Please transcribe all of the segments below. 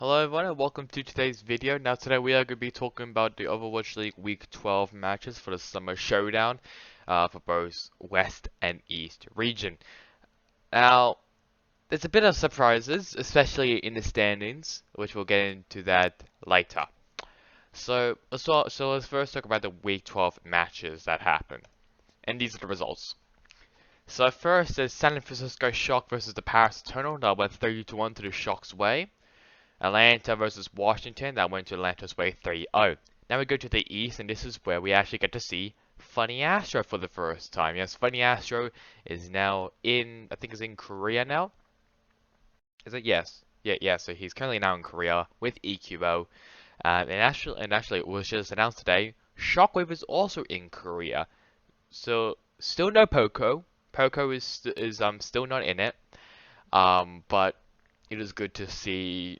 Hello everyone and welcome to today's video. Now today we are going to be talking about the Overwatch League Week 12 matches for the Summer Showdown for both West and East region. Now, there's a bit of surprises, especially in the standings, which we'll get into that later. So let's first talk about the Week 12 matches that happened. And these are the results. So first is San Francisco Shock versus the Paris Eternal that went 30-1 to the Shock's way. Atlanta versus Washington, that went to Atlanta's way 3-0. Now we go to the East, and this is where we actually get to see Funny Astro for the first time. Yes, Funny Astro is now I think is in Korea now. Is it? Yes. Yeah, so he's currently now in Korea with EQO. And actually, it was just announced today, Shockwave is also in Korea. So, still no Poco. Poco is still not in it. But it is good to see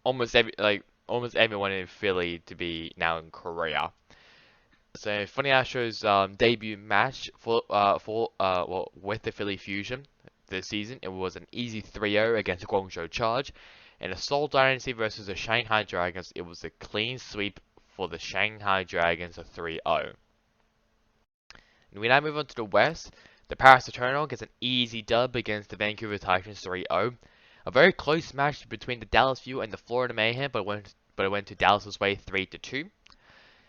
almost everyone in Philly to be now in Korea. So Funny Astro's debut match with the Philly Fusion this season, it was an easy 3-0 against Guangzhou Charge, and the Seoul Dynasty versus the Shanghai Dragons, it was a clean sweep for the Shanghai Dragons, a 3-0. And we now move on to the West. The Paris Eternal gets an easy dub against the Vancouver Titans 3-0. A very close match between the Dallas Fuel and the Florida Mayhem, but it went to Dallas's way 3-2.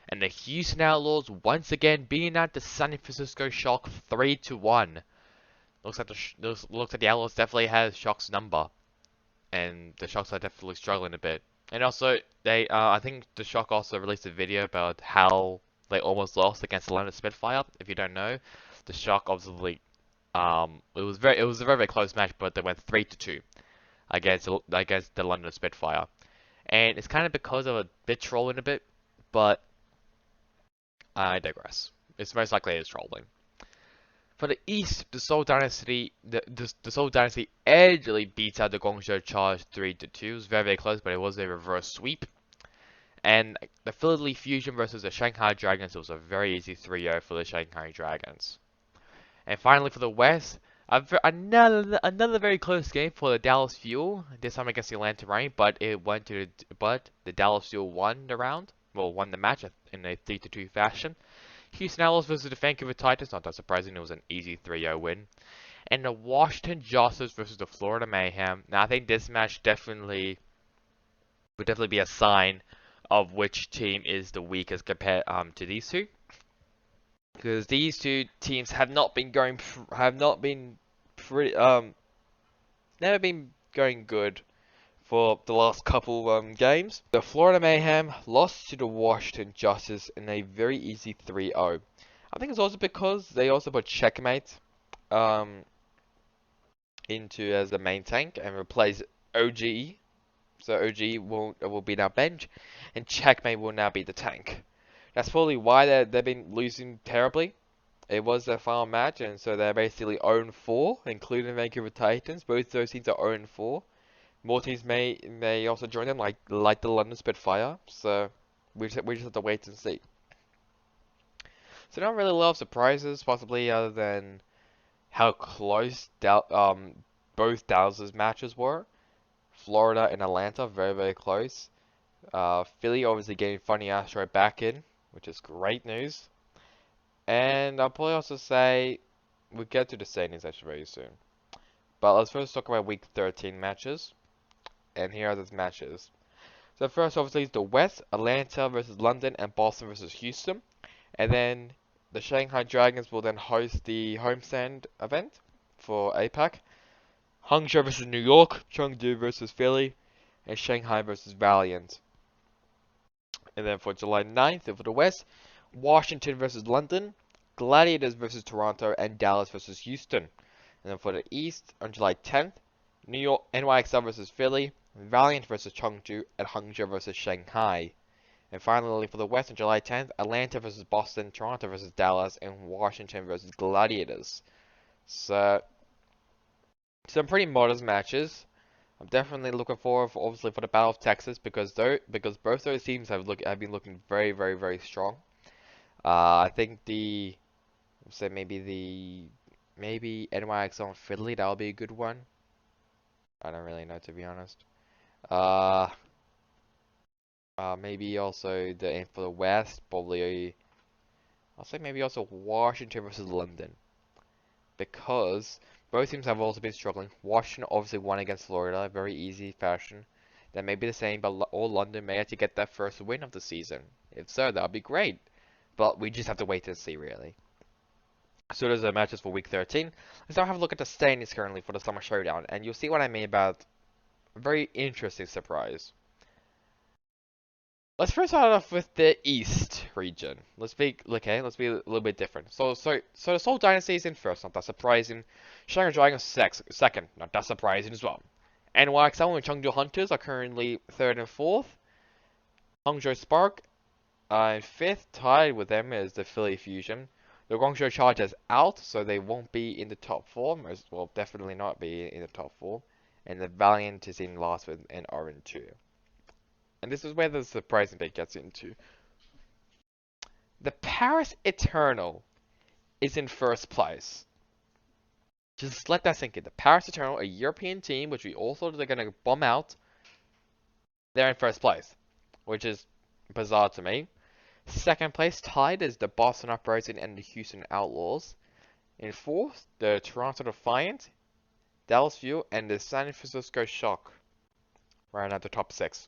And the Houston Outlaws once again beating out the San Francisco Shock 3-1. Looks like the Outlaws definitely has Shock's number, and the Shocks are definitely struggling a bit. And also, I think the Shock also released a video about how they almost lost against the London Spitfire. If you don't know, the Shock obviously, it was a very close match, but they went 3-2 against the London Spitfire, and it's kind of because of a bit trolling a bit, but I digress. It's most likely it's trolling. For the East, the Seoul Dynasty, the Seoul Dynasty edgily beats out the Guangzhou Charge 3-2. It was very close, but it was a reverse sweep. And the Philly Fusion versus the Shanghai Dragons, it was a very easy 3-0 for the Shanghai Dragons. And finally for the West, another very close game for the Dallas Fuel. This time against the Atlanta Rain, but the Dallas Fuel won the match in a 3-2 fashion. Houston Outlaws versus the Vancouver Titans, not that surprising, it was an easy 3-0 win. And the Washington Justice versus the Florida Mayhem. Now I think this match would definitely be a sign of which team is the weakest compared to these two, because these two teams have not been never been going good for the last couple games. The Florida Mayhem lost to the Washington Justice in a very easy 3-0. I think it's also because they also put Checkmate into as the main tank and replace OGE. So OGE will be now bench, and Checkmate will now be the tank. That's probably why they've been losing terribly. It was their final match, and so they're basically 0-4, including Vancouver Titans. Both those teams are 0-4. More teams may also join them, like the London Spitfire. So we just have to wait and see. So not really a lot of surprises, possibly, other than how close both Dallas's matches were. Florida and Atlanta, very close. Philly obviously getting Funny Astro back in, which is great news. And I'll probably also say we'll get to the standings actually very soon. But let's first talk about Week 13 matches. And here are those matches. So first, obviously, is the West, Atlanta versus London, and Boston versus Houston. And then the Shanghai Dragons will then host the homestand event for APAC. Hangzhou versus New York, Chengdu versus Philly, and Shanghai versus Valiant. And then for July 9th, for the West, Washington versus London, Gladiators versus Toronto, and Dallas versus Houston. And then for the East, on July 10th, New York NYXL versus Philly, Valiant versus Chengdu, and Hangzhou versus Shanghai. And finally, for the West on July 10th, Atlanta versus Boston, Toronto versus Dallas, and Washington versus Gladiators. So, some pretty modest matches. I'm definitely looking forward, obviously, for the Battle of Texas because both those teams have been looking very strong. I think maybe NYXL and Philly, that'll be a good one. I don't really know, to be honest. Maybe also and for the West, probably I'll say maybe also Washington versus London, because both teams have also been struggling. Washington obviously won against Florida, very easy fashion. That may be the same, but or London may actually get their first win of the season. If so, that would be great. But we just have to wait and see, really. So those are matches for Week 13. Let's now have a look at the standings currently for the Summer Showdown, and you'll see what I mean about a very interesting surprise. Let's first start off with the East region. Let's be a little bit different. So the Seoul Dynasty is in first, not that surprising. Shanghai Dragons second, not that surprising as well. NYXL and Chengdu Hunters are currently third and fourth. Hangzhou Spark in fifth, tied with them is the Philly Fusion. The Guangzhou Chargers out, so they won't be in the top four. Well, definitely not be in the top four. And the Valiant is in last with an RN2. And this is where the surprising bit gets into. The Paris Eternal is in first place. Just let that sink in. The Paris Eternal, a European team, which we all thought they're going to bomb out, they're in first place, which is bizarre to me. Second place tied is the Boston Uprising and the Houston Outlaws. In fourth, the Toronto Defiant, Dallas Fuel, and the San Francisco Shock round out the top six.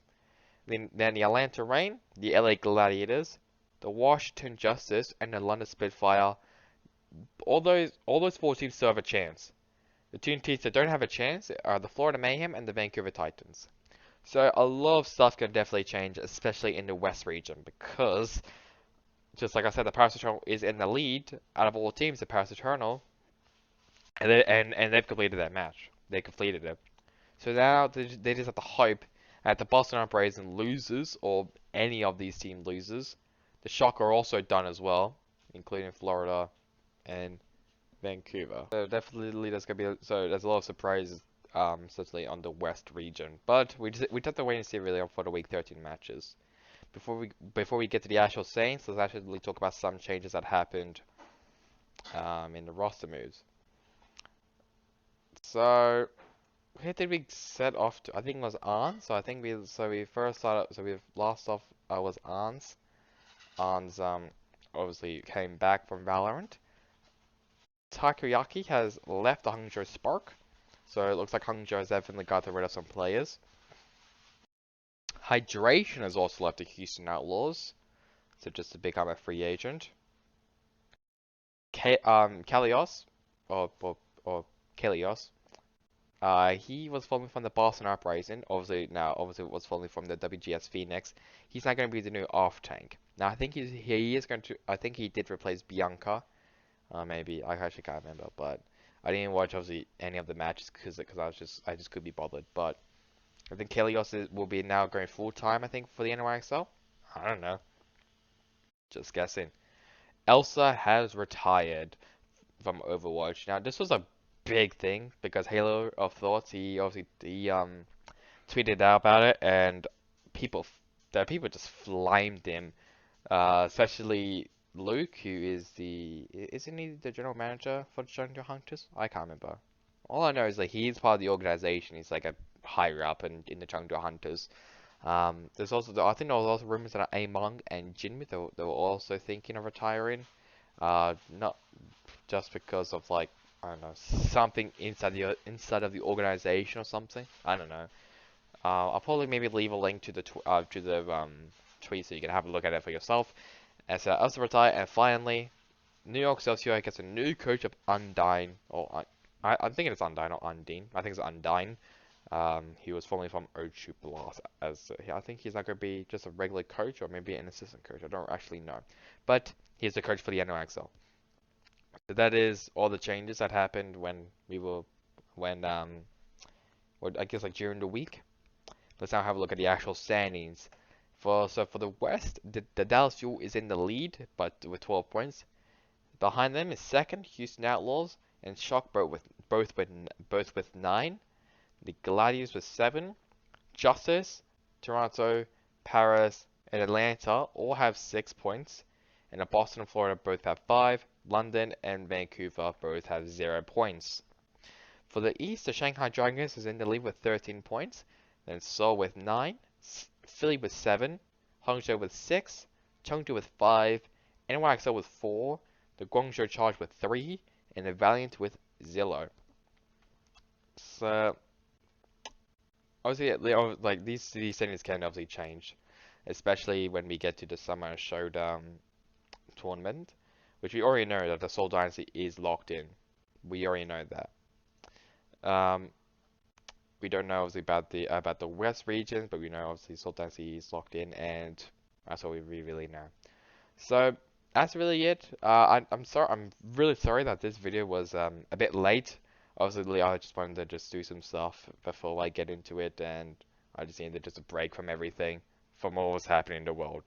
Then the Atlanta Reign, the LA Gladiators, the Washington Justice, and the London Spitfire. All those four teams still have a chance. The two teams that don't have a chance are the Florida Mayhem and the Vancouver Titans. So a lot of stuff can definitely change, especially in the West region, because just like I said, the Paris Eternal is in the lead out of all teams. The Paris Eternal, and they've completed that match. They completed it. So now they just have to hope that the Boston Uprising loses, or any of these teams loses. The Shock are also done as well, including Florida and Vancouver. So definitely there's a lot of surprises, certainly on the West region. But we just have to wait and see really for the Week 13 matches. Before we get to the actual Saints, let's actually talk about some changes that happened in the roster moves. So where did we set off to? I think it was Arns. We last off was Arns. Arns obviously came back from Valorant. Takoyaki has left the Hangzhou Spark, so it looks like Hangzhou has definitely got rid of some players. Hydration has also left the Houston Outlaws, so just to become a free agent. Kalios, or Kalios, he was falling from the Boston Uprising. Obviously it was falling from the WGS Phoenix. He's not going to be the new off tank. Now I think he is going to. I think he did replace Bianca. Maybe I actually can't remember, but I didn't watch obviously any of the matches because I just couldn't be bothered. But I think Kelios will be now going full time. I think for the NYXL. I don't know. Just guessing. Elsa has retired from Overwatch. Now this was a big thing because Halo of Thoughts he tweeted out about it, and people just flamed him, especially Luke, who isn't he the general manager for the Showdown Hunters? I can't remember. All I know is that he's part of the organization. He's like a higher up in the Chengdu Hunters. There's also I think there was also rumors that Among and Jinmi they were also thinking of retiring. Not just because of like I don't know something inside of the organization or something. I don't know. I'll probably maybe leave a link to the tweet so you can have a look at it for yourself. And so Elsa retire, and finally, New York Excelsior gets a new coach of Undyne, or I'm thinking it's Undyne, not Undine. I think it's Undyne. He was formerly from Ochu Blast. I think he's not going to be just a regular coach, or maybe an assistant coach. I don't actually know, but he's the coach for the NOXL. So that is all the changes that happened I guess like during the week. Let's now have a look at the actual standings. For the West, the Dallas Fuel is in the lead, but with 12 points. Behind them is second Houston Outlaws and Shock both with 9. The Gladiators with 7. Justice, Toronto, Paris, and Atlanta all have 6 points, and Boston and Florida both have 5. London and Vancouver both have 0 points. For the East, the Shanghai Dragons is in the lead with 13 points. Then Seoul with 9. Philly with 7, Hangzhou with 6, Chengdu with 5, NYXL with 4, the Guangzhou Charge with 3, and the Valiant with 0. So, obviously, like these settings can obviously change, especially when we get to the Summer Showdown tournament, which we already know that the Seoul Dynasty is locked in. We already know that. We don't know obviously about the West regions, but we know obviously Seoul Dynasty is locked in, and that's all we really know. So that's really it. I'm sorry. I'm really sorry that this video was a bit late. Obviously, I just wanted to just do some stuff before I get into it, and I just needed just a break from everything, from what was happening in the world.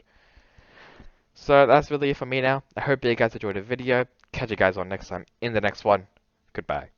So that's really it for me now. I hope you guys enjoyed the video. Catch you guys on next time in the next one. Goodbye.